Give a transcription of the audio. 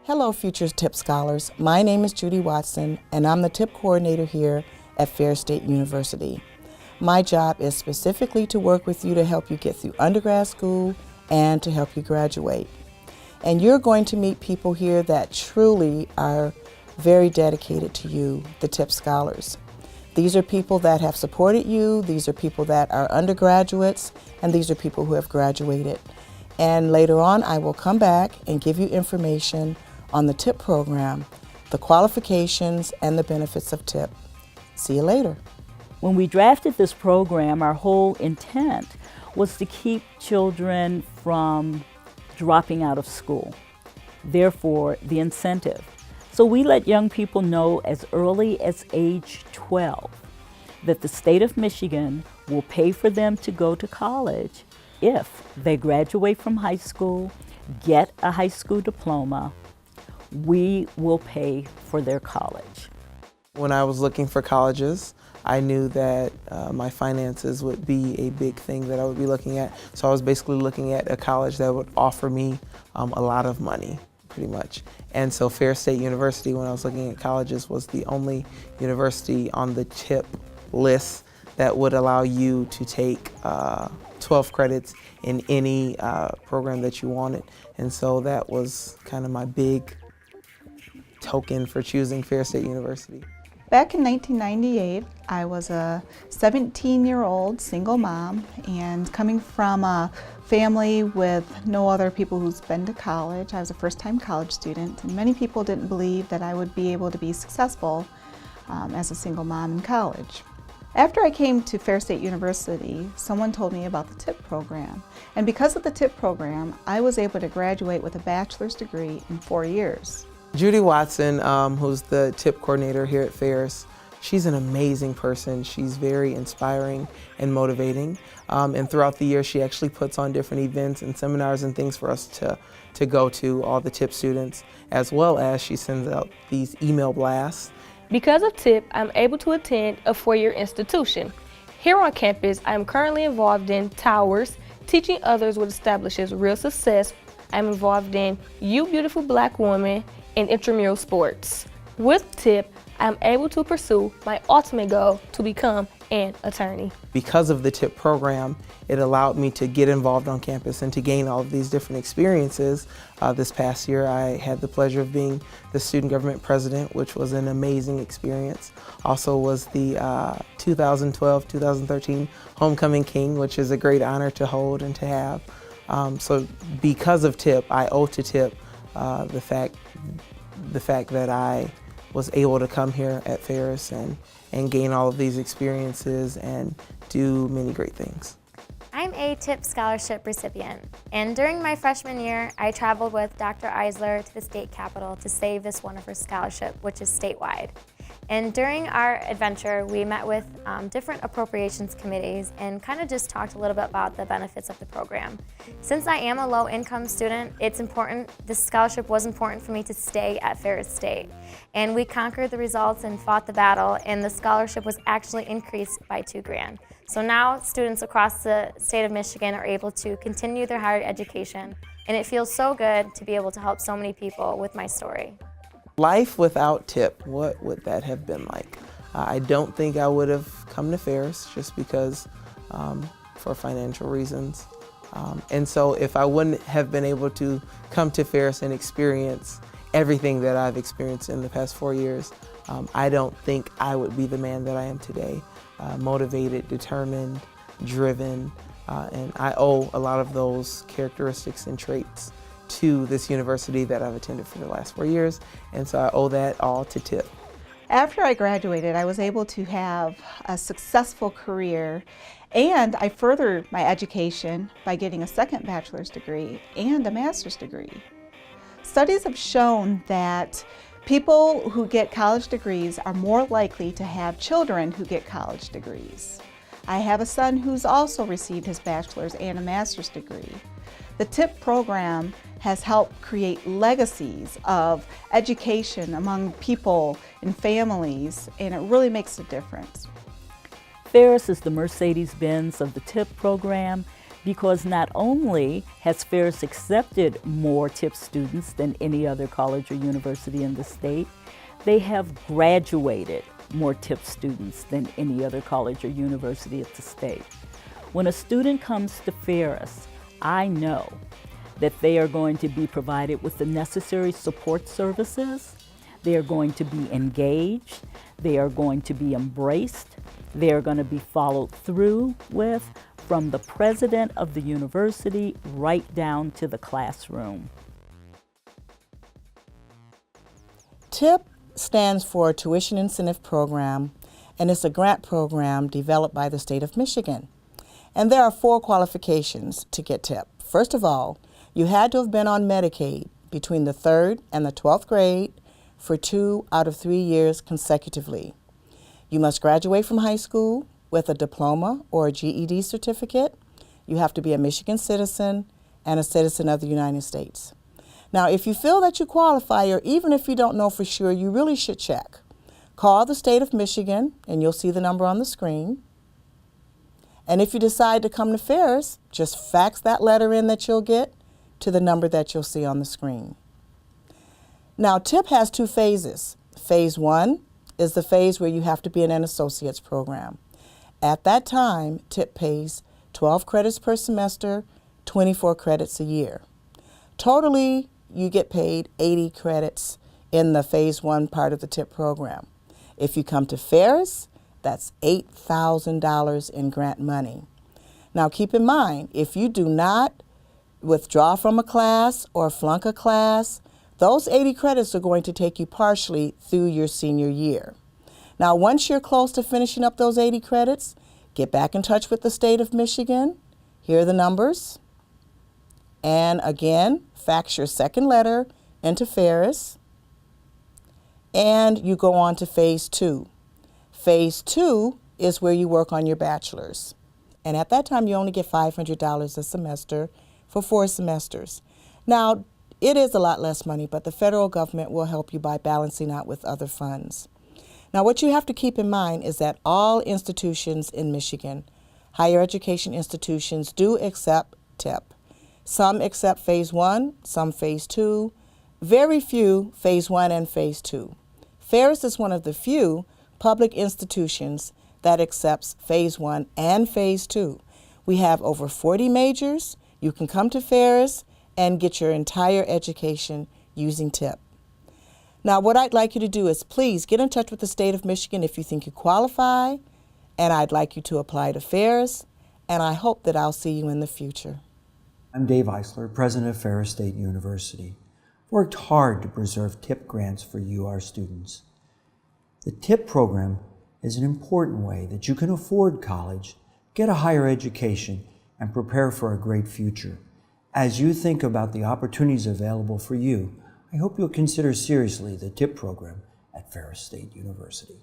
Hello, future TIP scholars. My name is Judy Watson, and I'm the TIP coordinator here at Ferris State University. My job is specifically to work with you to help you get through undergrad school and to help you graduate. And you're going to meet people here that truly are very dedicated to you, the TIP scholars. These are people that have supported you, these are people that are undergraduates, and these are people who have graduated. And later on, I will come back and give you information on the TIP program, the qualifications, and the benefits of TIP. See you later. When we drafted this program, our whole intent was to keep children from dropping out of school. Therefore, the incentive. So we let young people know as early as age 12 that the state of Michigan will pay for them to go to college if they graduate from high school, get a high school diploma. We will pay for their college. When I was looking for colleges, I knew that my finances would be a big thing that I would be looking at. So I was basically looking at a college that would offer me a lot of money, pretty much. And so Ferris State University, when I was looking at colleges, was the only university on the TIP list that would allow you to take 12 credits in any program that you wanted. And so that was kind of my big token for choosing Ferris State University. Back in 1998, I was a 17-year-old single mom, and coming from a family with no other people who's been to college, I was a first-time college student, and many people didn't believe that I would be able to be successful as a single mom in college. After I came to Ferris State University, someone told me about the TIP program, and because of the TIP program, I was able to graduate with a bachelor's degree in 4 years. Judy Watson, who's the TIP coordinator here at Ferris, she's an amazing person. She's very inspiring and motivating. And throughout the year, she actually puts on different events and seminars and things for us to go to, all the TIP students, as well as she sends out these email blasts. Because of TIP, I'm able to attend a four-year institution. Here on campus, I am currently involved in Towers, teaching others what establishes real success. I'm involved in You Beautiful Black Woman, in intramural sports. With TIP, I'm able to pursue my ultimate goal to become an attorney. Because of the TIP program, it allowed me to get involved on campus and to gain all of these different experiences. This past year, I had the pleasure of being the student government president, which was an amazing experience. Also was the 2012-2013 Homecoming King, which is a great honor to hold and to have. So because of TIP, I owe to TIP the fact that I was able to come here at Ferris and gain all of these experiences and do many great things. I'm a TIP scholarship recipient, and during my freshman year, I traveled with Dr. Eisler to the state capitol to save this wonderful scholarship, which is statewide. And during our adventure, we met with different appropriations committees and kind of just talked a little bit about the benefits of the program. Since I am a low-income student, it's important, this scholarship was important for me to stay at Ferris State. And we conquered the results and fought the battle, and the scholarship was actually increased by $2 grand. So now students across the state of Michigan are able to continue their higher education, and it feels so good to be able to help so many people with my story. Life without TIP, what would that have been like? I don't think I would have come to Ferris just because for financial reasons. And so if I wouldn't have been able to come to Ferris and experience everything that I've experienced in the past 4 years, I don't think I would be the man that I am today. Motivated, determined, driven, and I owe a lot of those characteristics and traits to this university that I've attended for the last 4 years, and so I owe that all to TIP. After I graduated, I was able to have a successful career, and I furthered my education by getting a second bachelor's degree and a master's degree. Studies have shown that people who get college degrees are more likely to have children who get college degrees. I have a son who's also received his bachelor's and a master's degree. The TIP program has helped create legacies of education among people and families, and it really makes a difference. Ferris is the Mercedes-Benz of the TIP program. because not only has Ferris accepted more TIP students than any other college or university in the state, they have graduated more TIP students than any other college or university at the state. When a student comes to Ferris, I know that they are going to be provided with the necessary support services. They are going to be engaged. They are going to be embraced. They are going to be followed through with, from the president of the university right down to the classroom. TIP stands for Tuition Incentive Program, and it's a grant program developed by the state of Michigan. And there are 4 qualifications to get TIP. First of all, you had to have been on Medicaid between the 3rd and the 12th grade for 2 out of 3 years consecutively. You must graduate from high school with a diploma or a GED certificate. You have to be a Michigan citizen and a citizen of the United States. Now, if you feel that you qualify, or even if you don't know for sure, you really should check. Call the state of Michigan, and you'll see the number on the screen. And if you decide to come to Ferris, just fax that letter in that you'll get to the number that you'll see on the screen. Now, TIP has 2 phases. Phase 1 is the phase where you have to be in an associate's program. At that time, TIP pays 12 credits per semester, 24 credits a year. Totally, you get paid 80 credits in the phase 1 part of the TIP program. If you come to Ferris, that's $8,000 in grant money. Now keep in mind, if you do not withdraw from a class or flunk a class, those 80 credits are going to take you partially through your senior year. Now once you're close to finishing up those 80 credits, get back in touch with the state of Michigan. Here are the numbers. And again, fax your second letter into Ferris. And you go on to phase 2. Phase 2 is where you work on your bachelor's. And at that time, you only get $500 a semester for 4 semesters. Now, it is a lot less money, but the federal government will help you by balancing out with other funds. Now, what you have to keep in mind is that all institutions in Michigan, higher education institutions, do accept TIP. Some accept phase 1, some phase 2, very few phase 1 and phase 2. Ferris is one of the few public institutions that accepts phase 1 and phase 2. We have over 40 majors. You can come to Ferris and get your entire education using TIP. Now, what I'd like you to do is please get in touch with the state of Michigan if you think you qualify, and I'd like you to apply to Ferris, and I hope that I'll see you in the future. I'm Dave Eisler, president of Ferris State University. I've worked hard to preserve TIP grants for you, our students. The TIP program is an important way that you can afford college, get a higher education, and prepare for a great future. As you think about the opportunities available for you, I hope you'll consider seriously the TIP program at Ferris State University.